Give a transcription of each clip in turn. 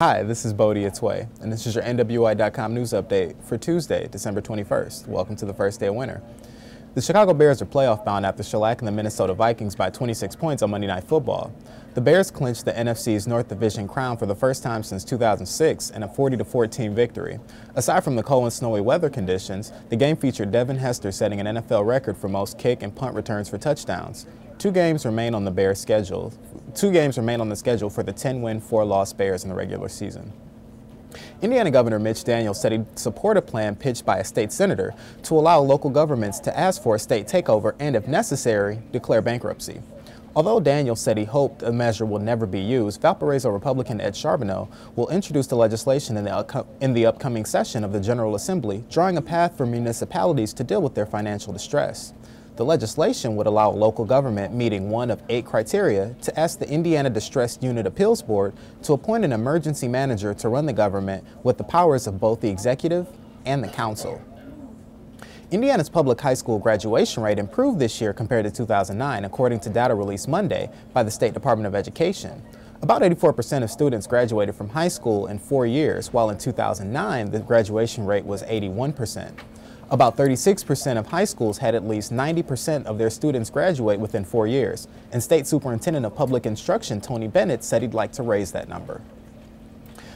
Hi, this is Bodie Atway, and this is your NWI.com news update for Tuesday, December 21st. Welcome to the first day of winter. The Chicago Bears are playoff bound after shellacking the Minnesota Vikings by 26 points on Monday Night Football. The Bears clinched the NFC's North Division crown for the first time since 2006 in a 40-14 victory. Aside from the cold and snowy weather conditions, the game featured Devin Hester setting an NFL record for most kick and punt returns for touchdowns. Two games remain on the schedule for the 10-win, 4-loss Bears in the regular season. Indiana Governor Mitch Daniels said he'd support a plan pitched by a state senator to allow local governments to ask for a state takeover and, if necessary, declare bankruptcy. Although Daniels said he hoped a measure will never be used, Valparaiso Republican Ed Charbonneau will introduce the legislation in the upcoming session of the General Assembly, drawing a path for municipalities to deal with their financial distress. The legislation would allow local government meeting one of 8 criteria to ask the Indiana Distress Unit Appeals Board to appoint an emergency manager to run the government with the powers of both the executive and the council. Indiana's public high school graduation rate improved this year compared to 2009, according to data released Monday by the State Department of Education. About 84% of students graduated from high school in 4 years, while in 2009 the graduation rate was 81%. About 36% of high schools had at least 90% of their students graduate within 4 years, and State Superintendent of Public Instruction Tony Bennett said he'd like to raise that number.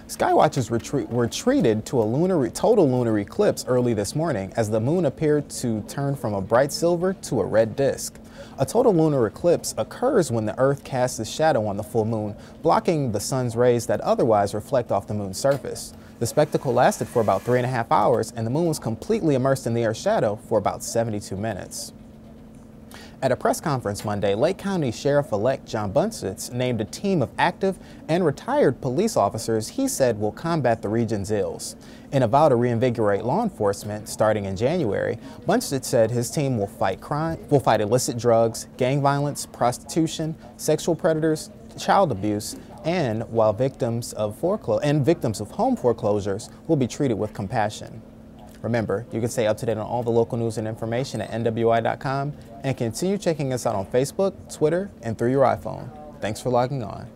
Skywatchers were treated to a total lunar eclipse early this morning as the moon appeared to turn from a bright silver to a red disk. A total lunar eclipse occurs when the Earth casts a shadow on the full moon, blocking the sun's rays that otherwise reflect off the moon's surface. The spectacle lasted for about 3.5 hours, and the moon was completely immersed in the Earth's shadow for about 72 minutes. At a press conference Monday, Lake County Sheriff-elect John Bunstitz named a team of active and retired police officers he said will combat the region's ills. In a vow to reinvigorate law enforcement starting in January, Bunstitz said his team will fight illicit drugs, gang violence, prostitution, sexual predators, child abuse, and victims of home foreclosures will be treated with compassion. Remember, you can stay up to date on all the local news and information at NWI.com and continue checking us out on Facebook, Twitter, and through your iPhone. Thanks for logging on.